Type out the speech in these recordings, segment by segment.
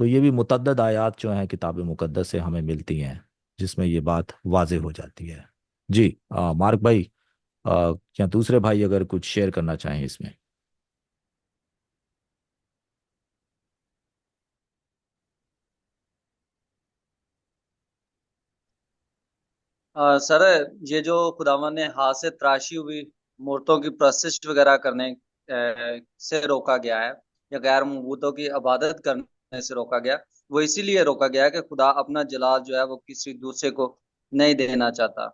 تو یہ بھی متعدد آیات جو ہیں کتاب مقدس سے ہمیں ملتی ہیں جس میں یہ بات واضح ہو جاتی ہے۔ جی مارک بھائی، یا دوسرے بھائی اگر کچھ شیئر کرنا چاہیں اس میں۔ سر، یہ جو خداوند نے ہاتھ سے تراشی ہوئی مورتوں کی پرستش وغیرہ کرنے سے روکا گیا ہے، یا غیر معبودوں کی عبادت کرنے سے روکا گیا، وہ اسی لیے روکا گیا ہے کہ خدا اپنا جلال جو ہے وہ کسی دوسرے کو نہیں دینا چاہتا۔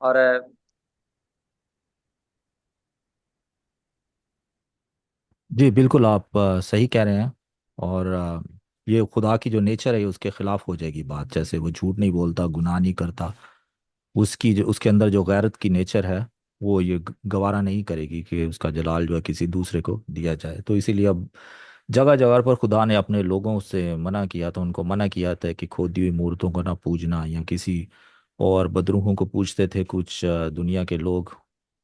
اور جی بالکل، آپ صحیح کہہ رہے ہیں۔ اور یہ خدا کی جو نیچر ہے اس کے خلاف ہو جائے گی بات، جیسے وہ جھوٹ نہیں بولتا، گناہ نہیں کرتا، اس کی جو اس کے اندر جو غیرت کی نیچر ہے وہ یہ گوارا نہیں کرے گی کہ اس کا جلال جو ہے کسی دوسرے کو دیا جائے۔ تو اسی لیے اب جگہ جگہ پر خدا نے اپنے لوگوں سے منع کیا تھا، ان کو منع کیا تھا کہ کھودی ہوئی مورتوں کو نہ پوجنا، یا کسی اور بدروحوں کو پوجتے تھے کچھ دنیا کے لوگ،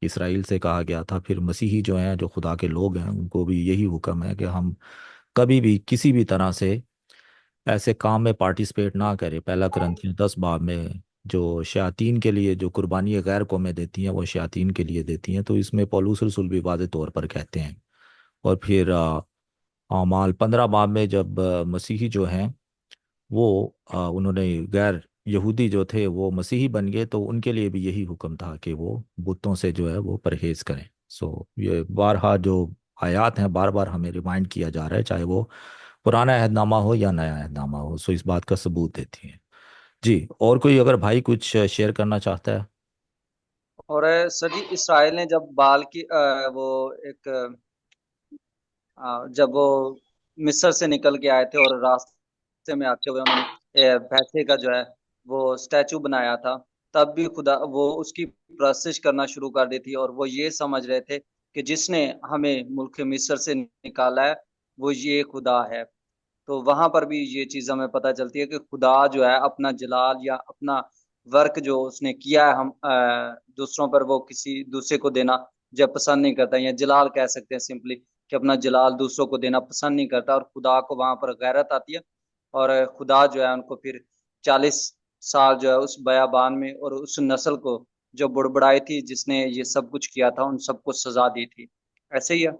اسرائیل سے کہا گیا تھا۔ پھر مسیحی جو ہیں، جو خدا کے لوگ ہیں، ان کو بھی یہی حکم ہے کہ ہم کبھی بھی کسی بھی طرح سے ایسے کام میں پارٹیسپیٹ نہ کرے۔ پہلا کرنتھیوں 10 باب میں جو شیاطین کے لیے جو قربانی غیر قومیں دیتی ہیں وہ شیاطین کے لیے دیتی ہیں، تو اس میں پولس رسول بھی واضح طور پر کہتے ہیں۔ اور پھر اعمال 15 باب میں جب مسیحی جو ہیں وہ انہوں نے غیر یہودی جو تھے وہ مسیحی بن گئے، تو ان کے لیے بھی یہی حکم تھا کہ وہ بتوں سے جو ہے وہ پرہیز کریں۔ سو یہ بارہا جو آیات ہیں بار بار ہمیں ریمائنڈ کیا جا رہا ہے، چاہے وہ پرانا عہد نامہ ہو یا نیا عہد نامہ ہو، سو اس بات کا ثبوت دیتی ہیں۔ جی، اور کوئی اگر بھائی کچھ شیئر کرنا چاہتا ہے۔ اور سر جی، اسرائیل نے جب بال کی وہ ایک جب وہ مصر سے نکل کے آئے تھے اور راستے میں آتے ہوئے انہوں نے پیسے کا جو ہے وہ اسٹیچو بنایا تھا، تب بھی خدا وہ اس کی پرستش کرنا شروع کر دی تھی، اور وہ یہ سمجھ رہے تھے کہ جس نے ہمیں ملک مصر سے نکالا ہے وہ یہ خدا ہے۔ تو وہاں پر بھی یہ چیز ہمیں پتہ چلتی ہے کہ خدا جو ہے اپنا جلال یا اپنا ورک جو اس نے کیا ہے ہم دوسروں پر، وہ کسی دوسرے کو دینا جب پسند نہیں کرتا، یا جلال کہہ سکتے ہیں سمپلی، کہ اپنا جلال دوسروں کو دینا پسند نہیں کرتا، اور خدا کو وہاں پر غیرت آتی ہے، اور خدا جو ہے ان کو پھر 40 سال جو ہے اس بیابان میں، اور اس نسل کو جو بڑبڑائی تھی جس نے یہ سب کچھ کیا تھا، ان سب کو سزا دی تھی۔ ایسے ہی ہے۔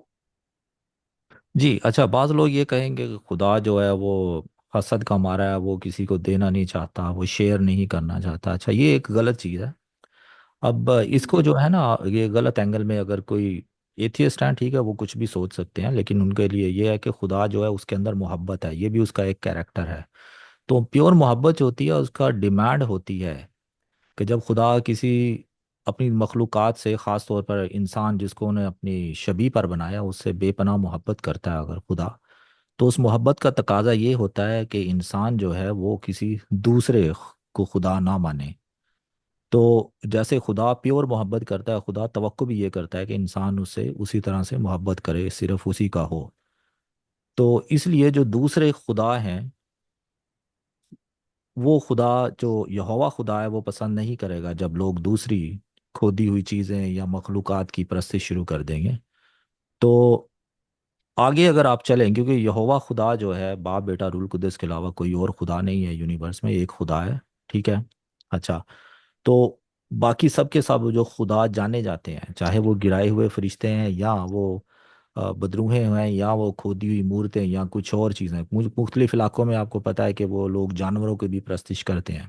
جی اچھا، بعض لوگ یہ کہیں گے کہ خدا جو ہے وہ حسد کا مارا ہے، وہ کسی کو دینا نہیں چاہتا، وہ شیئر نہیں کرنا چاہتا۔ اچھا، یہ ایک غلط چیز ہے۔ اب اس کو جی جو ہے نا، یہ غلط اینگل میں اگر کوئی ایتھیسٹ ہیں، ٹھیک ہے، وہ کچھ بھی سوچ سکتے ہیں، لیکن ان کے لیے یہ ہے کہ خدا جو ہے اس کے اندر محبت ہے، یہ بھی اس کا ایک کیریکٹر ہے۔ تو پیور محبت جو ہوتی ہے اس کا ڈیمانڈ ہوتی ہے کہ جب خدا کسی اپنی مخلوقات سے، خاص طور پر انسان جس کو انہیں اپنی شبیہ پر بنایا، اس سے بے پناہ محبت کرتا ہے اگر خدا، تو اس محبت کا تقاضا یہ ہوتا ہے کہ انسان جو ہے وہ کسی دوسرے کو خدا نہ مانے۔ تو جیسے خدا پیور محبت کرتا ہے، خدا توقع بھی یہ کرتا ہے کہ انسان اس سے اسی طرح سے محبت کرے، صرف اسی کا ہو۔ تو اس لیے جو دوسرے خدا ہیں، وہ خدا جو یہوہ خدا ہے وہ پسند نہیں کرے گا جب لوگ دوسری کھودی ہوئی چیزیں یا مخلوقات کی پرستش شروع کر دیں گے۔ تو آگے اگر آپ چلیں، کیونکہ یہوہ خدا جو ہے باپ بیٹا رول قدس کے علاوہ کوئی اور خدا نہیں ہے یونیورس میں، ایک خدا ہے، ٹھیک ہے۔ اچھا، تو باقی سب کے سب جو خدا جانے جاتے ہیں، چاہے وہ گرائے ہوئے فرشتے ہیں، یا وہ بدروہیں ہیں، یا وہ کھودی ہوئی مورتیں، یا کچھ اور چیزیں، مختلف علاقوں میں آپ کو پتہ ہے کہ وہ لوگ جانوروں کی بھی پرستش کرتے ہیں۔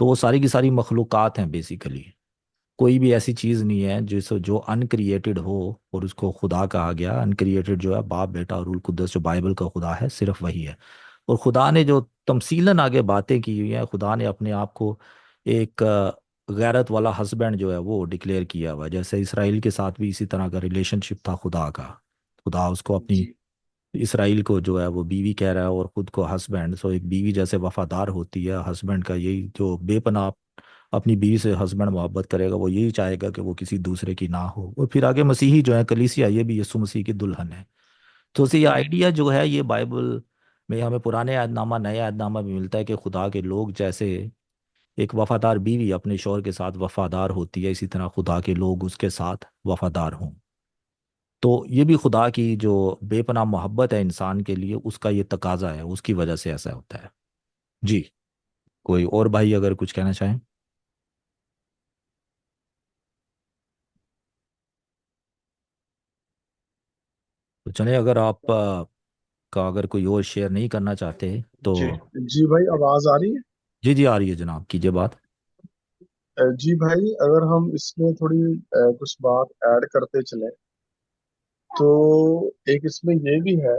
تو وہ ساری کی ساری مخلوقات ہیں بیسیکلی۔ کوئی بھی ایسی چیز نہیں ہے جو ان کریٹڈ ہو اور اس کو خدا کہا گیا۔ ان کریٹڈ جو ہے باپ بیٹا اور روح القدس جو بائبل کا خدا ہے، صرف وہی ہے۔ اور خدا نے جو تمثیلاً آگے باتیں کی ہوئی ہیں، خدا نے اپنے آپ کو ایک غیرت والا ہسبینڈ جو ہے وہ ڈکلیئر کیا ہوا ہے، جیسے اسرائیل کے ساتھ بھی اسی طرح کا ریلیشن شپ تھا خدا کا۔ خدا اس کو اپنی، جی اسرائیل کو جو ہے وہ بیوی کہہ رہا ہے اور خود کو ہسبینڈ۔ سو ایک بیوی جیسے وفادار ہوتی ہے، ہسبینڈ کا یہی جو بے پناہ اپنی بیوی سے ہسبینڈ محبت کرے گا، وہ یہی چاہے گا کہ وہ کسی دوسرے کی نہ ہو۔ اور پھر آگے مسیحی جو ہے کلیسیا، یہ بھی یسوع مسیح کی دلہن ہے۔ تو اسے یہ آئیڈیا جو ہے یہ بائبل میں ہمیں پرانے عہد نامہ نئے عہد نامہ بھی ملتا ہے کہ خدا کے لوگ جیسے ایک وفادار بیوی اپنے شوہر کے ساتھ وفادار ہوتی ہے، اسی طرح خدا کے لوگ اس کے ساتھ وفادار ہوں۔ تو یہ بھی خدا کی جو بے پناہ محبت ہے انسان کے لیے، اس کا یہ تقاضا ہے، اس کی وجہ سے ایسا ہوتا ہے۔ جی، کوئی اور بھائی اگر کچھ کہنا چاہیں؟ تو چلیں، اگر آپ کا اگر کوئی اور شیئر نہیں کرنا چاہتے تو۔ جی جی بھائی، آواز آ رہی ہے؟ جی جی، آ رہی ہے جناب، کیجیے بات۔ جی بھائی، اگر ہم اس میں تھوڑی کچھ بات ایڈ کرتے چلیں تو ایک اس میں یہ بھی ہے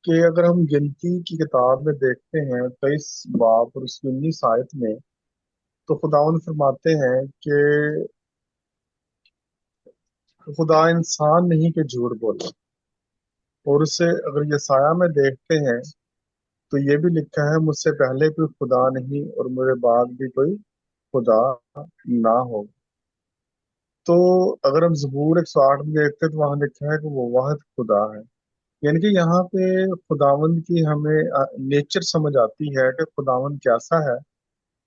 کہ اگر ہم گنتی کی کتاب میں دیکھتے ہیں 23 باب اور اس کی 19 آیت میں، تو خداوند فرماتے ہیں کہ خدا انسان نہیں کہ جھوٹ بولے، اور اسے اگر یہ سایہ میں دیکھتے ہیں تو یہ بھی لکھا ہے مجھ سے پہلے کوئی خدا نہیں اور میرے بعد بھی کوئی خدا نہ ہو۔ تو اگر ہم زبور 108 میں دیکھتے ہیں تو وہاں لکھا ہے کہ وہ واحد خدا ہے، یعنی کہ یہاں پہ خداوند کی ہمیں نیچر سمجھ آتی ہے کہ خداوند کیسا ہے،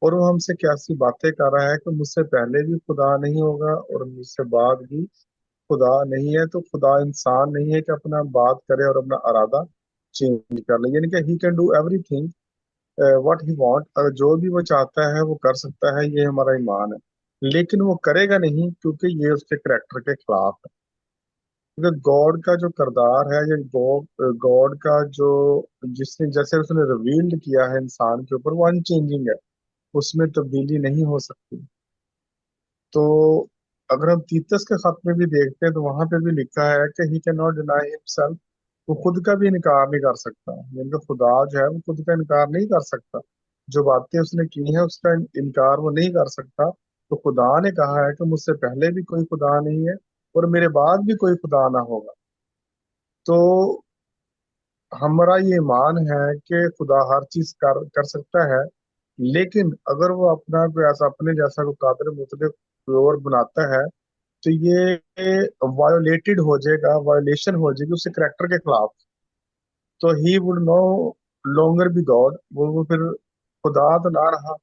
اور وہ ہم سے کیسی باتیں کر رہا ہے کہ مجھ سے پہلے بھی خدا نہیں ہوگا اور مجھ سے بعد بھی خدا نہیں ہے۔ تو خدا انسان نہیں ہے کہ اپنا بات کرے اور اپنا ارادہ چینج کر لے، یعنی کہ he can do every thing what he want, جو بھی وہ چاہتا ہے وہ کر سکتا ہے، یہ ہمارا ایمان ہے، لیکن وہ کرے گا نہیں کیونکہ یہ اس کے کریکٹر کے خلاف ہے۔ کیونکہ گاڈ کا جو کردار ہے یا گاڈ کا جو جس نے جیسے اس نے ریویلڈ کیا ہے انسان کے اوپر، وہ ان چینجنگ ہے، اس میں تبدیلی نہیں ہو سکتی۔ تو اگر ہم تیتس کے خط میں بھی دیکھتے ہیں تو وہاں پہ بھی لکھا ہے کہ he can not deny himself, وہ خود کا بھی انکار نہیں کر سکتا، یعنی کہ خدا جو ہے وہ خود کا انکار نہیں کر سکتا، جو باتیں اس نے کی ہیں اس کا انکار وہ نہیں کر سکتا۔ تو خدا نے کہا ہے کہ مجھ سے پہلے بھی کوئی خدا نہیں ہے اور میرے بعد بھی کوئی خدا نہ ہوگا۔ تو ہمارا یہ ایمان ہے کہ خدا ہر چیز کر سکتا ہے، لیکن اگر وہ اپنا کوئی ایسا اپنے جیسا کوئی قادر مطلق کوئی اور بناتا ہے تو یہ وایولیٹڈ ہو جائے گا، وایولیشن ہو جائے گی اس کے کریکٹر کے خلاف۔ تو ہی would no longer be God, وہ پھر خدا تو نہ رہا،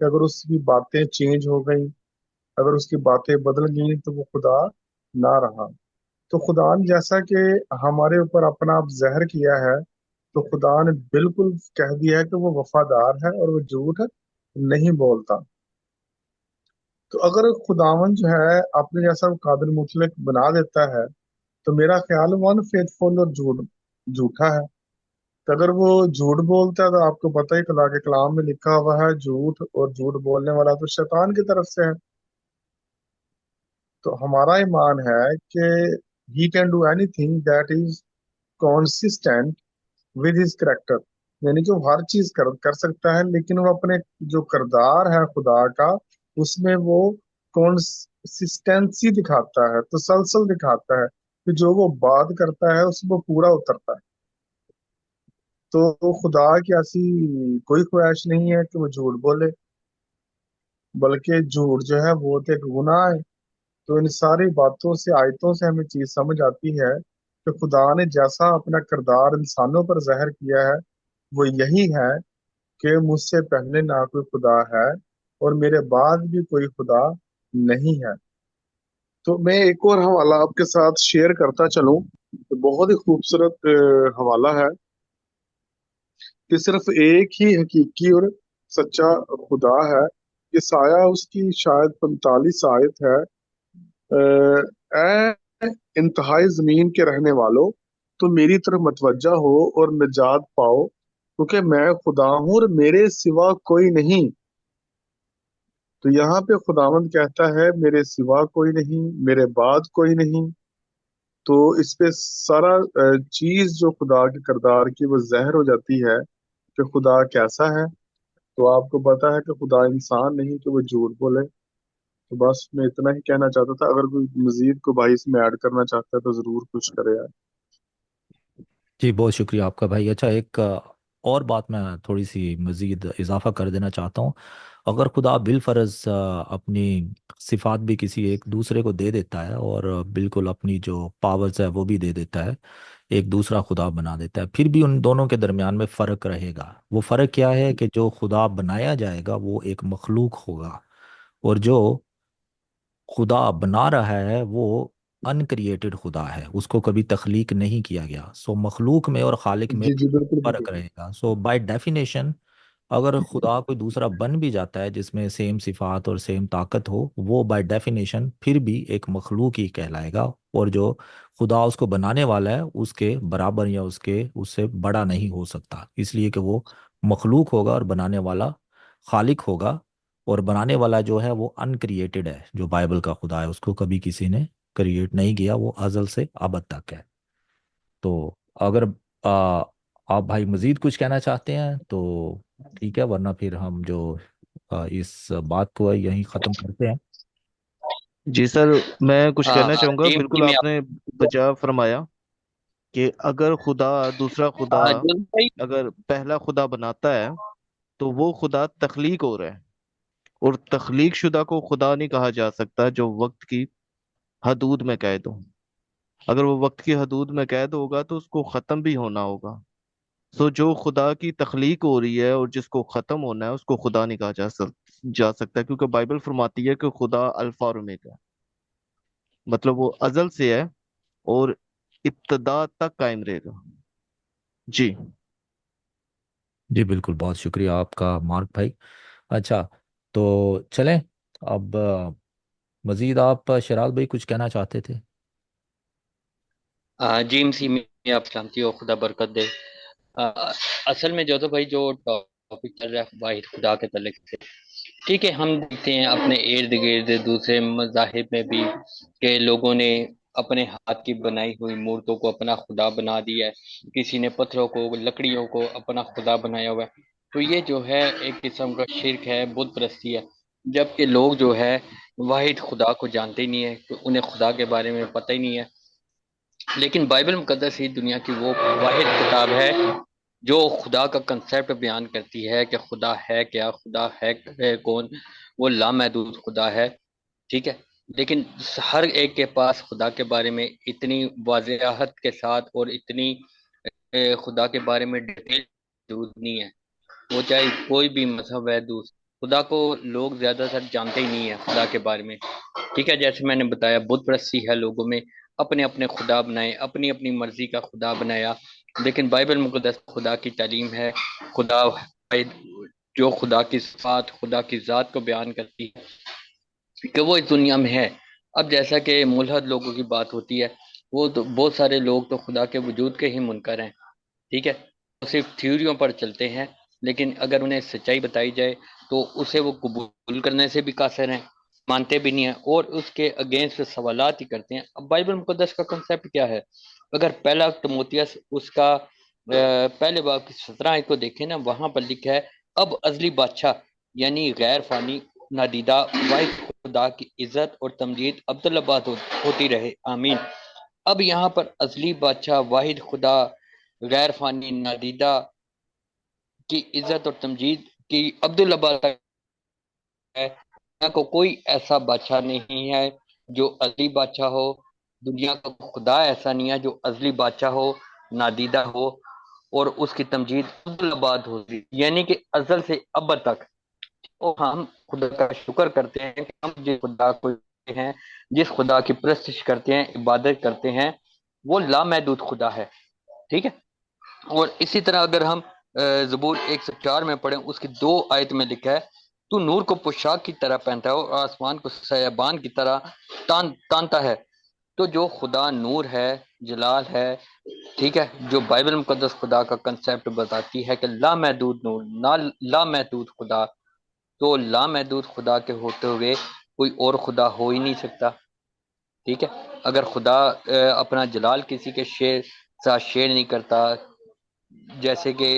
کہ اگر اس کی باتیں چینج ہو گئیں، اگر اس کی باتیں بدل گئیں تو وہ خدا نہ رہا۔ تو خدا نے جیسا کہ ہمارے اوپر اپنا آپ زہر کیا ہے، تو خدا نے بالکل کہہ دیا ہے کہ وہ وفادار ہے اور وہ جھوٹ نہیں بولتا۔ تو اگر خداون جو ہے اپنے جیسا قادر مطلق بنا دیتا ہے تو میرا خیال ون فیتھ فل اور جھوٹا ہے۔ تو اگر وہ جھوٹ بولتا ہے تو آپ کو پتہ ہی خدا کے کلام میں لکھا ہوا ہے جھوٹ، اور جھوٹ بولنے والا تو شیطان کی طرف سے ہے۔ تو ہمارا ایمان ہے کہ he can do anything that is consistent with his character, یعنی کہ وہ ہر چیز کر سکتا ہے، لیکن وہ اپنے جو کردار ہے خدا کا اس میں وہ کنسسٹینسی دکھاتا ہے، تسلسل دکھاتا ہے، کہ جو وہ بات کرتا ہے اس میں وہ پورا اترتا ہے۔ تو خدا کی ایسی کوئی خواہش نہیں ہے کہ وہ جھوٹ بولے، بلکہ جھوٹ جو ہے وہ تو ایک گناہ ہے۔ تو ان ساری باتوں سے، آیتوں سے ہمیں چیز سمجھ آتی ہے کہ خدا نے جیسا اپنا کردار انسانوں پر ظاہر کیا ہے وہ یہی ہے کہ مجھ سے پہلے نہ کوئی خدا ہے اور میرے بعد بھی کوئی خدا نہیں ہے۔ تو میں ایک اور حوالہ آپ کے ساتھ شیئر کرتا چلوں، بہت ہی خوبصورت حوالہ ہے کہ صرف ایک ہی حقیقی اور سچا خدا ہے۔ یہ سایہ اس کی شاید 45 آیت ہے۔ اے انتہائی زمین کے رہنے والوں، تو میری طرف متوجہ ہو اور نجات پاؤ، کیونکہ میں خدا ہوں اور میرے سوا کوئی نہیں۔ تو یہاں پہ خداوند کہتا ہے میرے سوا کوئی نہیں، میرے بعد کوئی نہیں۔ تو اس پہ سارا چیز جو خدا کے کردار کی وہ ظاہر ہو جاتی ہے کہ خدا کیسا ہے۔ تو آپ کو پتا ہے کہ خدا انسان نہیں کہ وہ جھوٹ بولے۔ تو بس میں اتنا ہی کہنا چاہتا تھا، اگر کوئی مزید کو بھائی اس میں ایڈ کرنا چاہتا ہے تو ضرور کچھ کرے یار۔ جی، بہت شکریہ آپ کا بھائی۔ اچھا، ایک اور بات میں تھوڑی سی مزید اضافہ کر دینا چاہتا ہوں۔ اگر خدا بالفرض اپنی صفات بھی کسی ایک دوسرے کو دے دیتا ہے، اور بالکل اپنی جو پاورز ہے وہ بھی دے دیتا ہے، ایک دوسرا خدا بنا دیتا ہے، پھر بھی ان دونوں کے درمیان میں فرق رہے گا۔ وہ فرق کیا ہے کہ جو خدا بنایا جائے گا وہ ایک مخلوق ہوگا، اور جو خدا بنا رہا ہے وہ ان کریٹڈ خدا ہے، اس کو کبھی تخلیق نہیں کیا گیا. سو مخلوق میں اور خالق میں جی بھی جی بالکل فرق بالکل. رہے گا. سو بائی ڈیفینیشن اگر خدا کوئی دوسرا بن بھی جاتا ہے جس میں سیم صفات اور سیم طاقت ہو، وہ بائی ڈیفینیشن پھر بھی ایک مخلوق ہی کہلائے گا، اور جو خدا اس کو بنانے والا ہے اس کے برابر یا اس سے بڑا نہیں ہو سکتا، اس لیے کہ وہ مخلوق ہوگا اور بنانے والا خالق ہوگا. اور بنانے والا جو ہے وہ ان کریٹڈ ہے، جو بائبل کا خدا ہے اس کو کبھی کسی نے کریٹ نہیں کیا، وہ ازل سے ابد تک ہے. تو اگر آ, آپ بھائی مزید کچھ کہنا چاہتے ہیں تو ٹھیک ہے، ورنہ پھر ہم جو اس بات کو یہیں ختم کرتے ہیں. جی سر، میں کچھ کہنا چاہوں گا. جی جی بالکل میں آپ نے بجا فرمایا کہ اگر خدا دوسرا خدا جو بھائی اگر پہلا خدا بناتا ہے تو وہ خدا تخلیق ہو رہا ہے، اور تخلیق شدہ کو خدا نہیں کہا جا سکتا جو وقت کی حدود میں قید ہو. اگر وہ وقت کی حدود میں قید ہوگا تو اس کو ختم بھی ہونا ہوگا. سو جو خدا کی تخلیق ہو رہی ہے اور جس کو ختم ہونا ہے اس کو خدا نہیں کہا جا سکتا، کیونکہ بائبل فرماتی ہے کہ خدا الفا اور اومیگا ہے. مطلب وہ ازل سے ہے اور ابتدا تک قائم رہے گا. جی. جی بالکل، بہت شکریہ آپ کا مارک بھائی. اچھا، تو چلیں اب مزید آپ شراز بھائی کچھ کہنا چاہتے تھے؟ جی سی میں آپ جانتی ہو، خدا برکت دے. آ، اصل میں جو تو بھائی جو ٹاپک چل رہا ہے واحد خدا کے تعلق سے، ٹھیک ہے، ہم دیکھتے ہیں اپنے ارد گرد دوسرے مذاہب میں بھی کہ لوگوں نے اپنے ہاتھ کی بنائی ہوئی مورتوں کو اپنا خدا بنا دیا ہے. کسی نے پتھروں کو، لکڑیوں کو اپنا خدا بنایا ہوا ہے. تو یہ جو ہے ایک قسم کا شرک ہے، بت پرستی ہے. جبکہ لوگ جو ہے واحد خدا کو جانتے ہی نہیں ہے، انہیں خدا کے بارے میں پتہ ہی نہیں ہے. لیکن بائبل مقدس ہی دنیا کی وہ واحد کتاب ہے جو خدا کا کنسیپٹ بیان کرتی ہے کہ خدا ہے کیا، خدا ہے کون. وہ لامحدود خدا ہے، ٹھیک ہے. لیکن ہر ایک کے پاس خدا کے بارے میں اتنی واضحت کے ساتھ اور اتنی خدا کے بارے میں ڈیٹیل موجود نہیں ہے. وہ چاہے کوئی بھی مذہب ہے، خدا کو لوگ زیادہ تر جانتے ہی نہیں ہے خدا کے بارے میں. ٹھیک ہے، جیسے میں نے بتایا بت پرستی ہے لوگوں میں، اپنے اپنے خدا بنائے، اپنی اپنی مرضی کا خدا بنایا. لیکن بائبل مقدس خدا کی تعلیم ہے، خدا جو خدا کی صفات، خدا کی ذات کو بیان کرتی ہے کہ وہ اس دنیا میں ہے. اب جیسا کہ ملحد لوگوں کی بات ہوتی ہے، وہ تو بہت سارے لوگ تو خدا کے وجود کے ہی منکر ہیں، ٹھیک ہے. وہ صرف تھیوریوں پر چلتے ہیں، لیکن اگر انہیں سچائی بتائی جائے تو اسے وہ قبول کرنے سے بھی قاصر ہیں، مانتے بھی نہیں ہیں، اور اس کے اگینسٹ سوالات ہی کرتے ہیں. اب بائبل مقدس کا کنسیپٹ کیا ہے؟ اگر پہلا تموتیس اس کا پہلے باب کی 17 آیت کو دیکھیں نا، وہاں پر لکھا ہے اب ازلی بادشاہ یعنی غیر فانی نادیدہ واحد خدا کی عزت اور تمجید عبدالآباد ہوتی رہے، آمین. اب یہاں پر ازلی بادشاہ واحد خدا غیر فانی نادیدہ کی عزت اور تمجید کی عبدالآباد ہے. دنیا کو کوئی ایسا بادشاہ نہیں ہے جو ازلی بادشاہ ہو، دنیا کا خدا ایسا نہیں ہے جو ازلی بادشاہ ہو، نادیدہ ہو اور اس کی تمجید عبدالآباد ہوتی، یعنی کہ ازل سے ابد تک. اور ہم خدا کا شکر کرتے ہیں کہ ہم جس خدا کو ہیں، جس خدا کی پرستش کرتے ہیں، عبادت کرتے ہیں، وہ لامحدود خدا ہے، ٹھیک ہے. اور اسی طرح اگر ہم زبور 104 میں پڑھیں، اس کی 2 آیت میں لکھا ہے تو نور کو پوشاک کی طرح پہنتا ہے اور آسمان کو سیابان کی طرح تانتا ہے. تو جو خدا نور ہے، جلال ہے، ٹھیک ہے، جو بائبل مقدس خدا کا کنسیپٹ بتاتی ہے کہ لامحدود نور، لامحدود خدا، تو لامحدود خدا کے ہوتے ہوئے کوئی اور خدا ہو ہی نہیں سکتا، ٹھیک ہے. اگر خدا اپنا جلال کسی کے ساتھ شیئر نہیں کرتا، جیسے کہ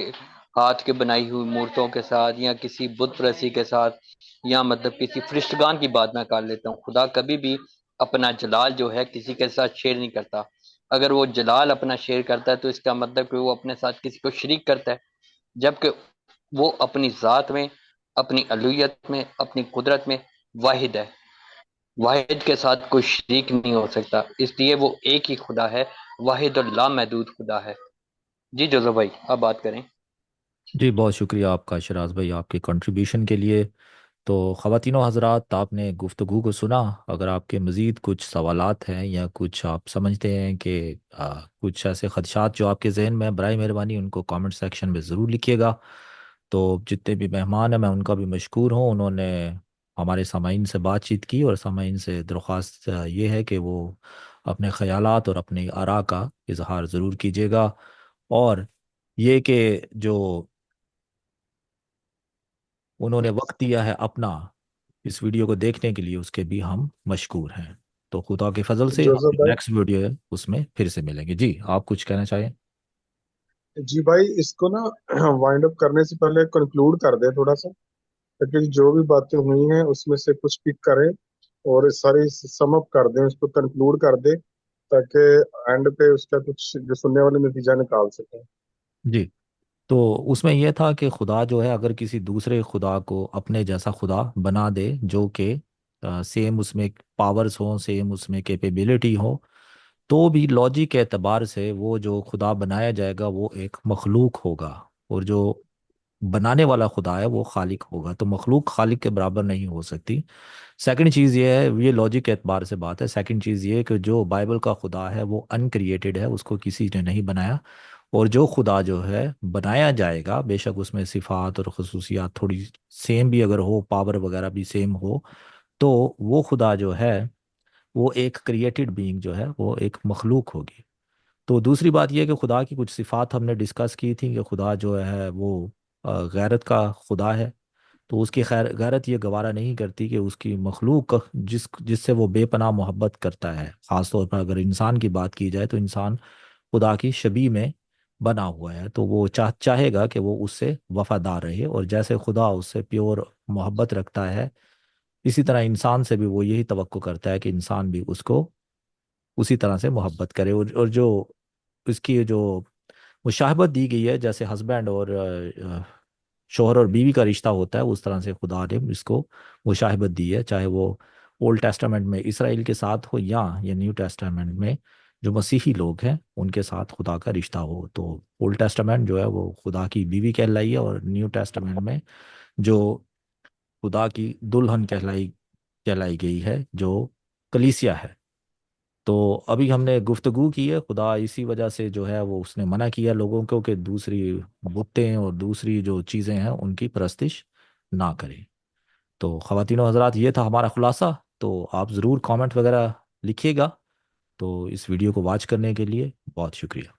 ہاتھ کے بنائی ہوئی مورتوں کے ساتھ یا کسی بت پرستی کے ساتھ، یا مطلب کسی فرشتگان کی بات میں کر لیتا ہوں، خدا کبھی بھی اپنا جلال جو ہے کسی کے ساتھ شیئر نہیں کرتا. اگر وہ جلال اپنا شیئر کرتا ہے تو اس کا مطلب کہ وہ اپنے ساتھ کسی کو شریک کرتا ہے، جبکہ وہ اپنی ذات میں، اپنی الوہیت میں، اپنی قدرت میں واحد ہے. واحد کے ساتھ کوئی شریک نہیں ہو سکتا، اس لیے وہ ایک ہی خدا ہے، واحد اور لامحدود خدا ہے. جی جوزف بھائی آپ بات کریں. جی بہت شکریہ آپ کا شراز بھائی، آپ کے کنٹریبیوشن کے لیے. تو خواتین و حضرات، آپ نے گفتگو کو سنا. اگر آپ کے مزید کچھ سوالات ہیں یا کچھ آپ سمجھتے ہیں کہ کچھ ایسے خدشات جو آپ کے ذہن میں ہیں، برائے مہربانی ان کو کامنٹ سیکشن میں ضرور لکھیے گا. تو جتنے بھی مہمان ہیں میں ان کا بھی مشکور ہوں، انہوں نے ہمارے سامعین سے بات چیت کی، اور سامعین سے درخواست یہ ہے کہ وہ اپنے خیالات اور اپنی آراء کا اظہار ضرور کیجیے گا. اور یہ کہ جو انہوں نے وقت دیا ہے اپنا اس ویڈیو کو دیکھنے کے لیے، اس کے بھی ہم مشکور ہیں. تو خدا کے فضل سے ہم جوزف بھائی، نیکسٹ ویڈیو ہے اس میں پھر سے ملیں گے. جی آپ کچھ کہنا چاہیں؟ جی بھائی اس کو نا وائنڈ اپ کرنے سے پہلے کنکلوڈ کر دیں تھوڑا سا، تاکہ جو بھی باتیں ہوئی ہیں اس میں سے کچھ پک کریں اور ساری سم اپ کر دیں، اس کو کنکلوڈ کر دیں، تاکہ اینڈ پہ اس کا کچھ جو سننے والے نتیجہ نکال سکیں۔ جی، تو اس میں یہ تھا کہ خدا جو ہے اگر کسی دوسرے خدا کو اپنے جیسا خدا بنا دے، جو کہ سیم اس میں پاورز ہوں، سیم اس میں کیپیبلٹی ہو، تو بھی لاجک کے اعتبار سے وہ جو خدا بنایا جائے گا وہ ایک مخلوق ہوگا، اور جو بنانے والا خدا ہے وہ خالق ہوگا. تو مخلوق خالق کے برابر نہیں ہو سکتی. سیکنڈ چیز یہ ہے، یہ لاجک کے اعتبار سے بات ہے. سیکنڈ چیز یہ ہے کہ جو بائبل کا خدا ہے وہ ان کریٹڈ ہے، اس کو کسی نے نہیں بنایا. اور جو خدا جو ہے بنایا جائے گا، بے شک اس میں صفات اور خصوصیات تھوڑی سیم بھی اگر ہو، پاور وغیرہ بھی سیم ہو، تو وہ خدا جو ہے وہ ایک کریٹڈ بینگ جو ہے وہ ایک مخلوق ہوگی. تو دوسری بات یہ ہے کہ خدا کی کچھ صفات ہم نے ڈسکس کی تھی، کہ خدا جو ہے وہ غیرت کا خدا ہے. تو اس کی غیرت یہ گوارا نہیں کرتی کہ اس کی مخلوق جس سے وہ بے پناہ محبت کرتا ہے. خاص طور پر اگر انسان کی بات کی جائے تو انسان خدا کی شبیہ میں بنا ہوا ہے، تو وہ چاہے گا کہ وہ اس سے وفادار رہے، اور جیسے خدا اس سے پیور محبت رکھتا ہے، اسی طرح انسان سے بھی وہ یہی توقع کرتا ہے کہ انسان بھی اس کو اسی طرح سے محبت کرے. اور جو اس کی جو مشابہت دی گئی ہے، جیسے ہسبینڈ اور شوہر اور بیوی کا رشتہ ہوتا ہے، اس طرح سے خدا نے اس کو مشابہت دی ہے، چاہے وہ اولڈ ٹیسٹامنٹ میں اسرائیل کے ساتھ ہو یا نیو ٹیسٹامنٹ میں جو مسیحی لوگ ہیں ان کے ساتھ خدا کا رشتہ ہو. تو اولڈ ٹیسٹامنٹ جو ہے وہ خدا کی بیوی کہلائی ہے، اور نیو ٹیسٹامنٹ میں جو خدا کی دلہن کہلائی گئی ہے، جو کلیسیا ہے. تو ابھی ہم نے گفتگو کی ہے، خدا اسی وجہ سے جو ہے وہ اس نے منع کیا لوگوں کو کہ دوسری بتیں اور دوسری جو چیزیں ہیں ان کی پرستش نہ کریں. تو خواتین و حضرات، یہ تھا ہمارا خلاصہ. تو آپ ضرور کامنٹ وغیرہ لکھیے گا. تو اس ویڈیو کو واچ کرنے کے لیے بہت شکریہ.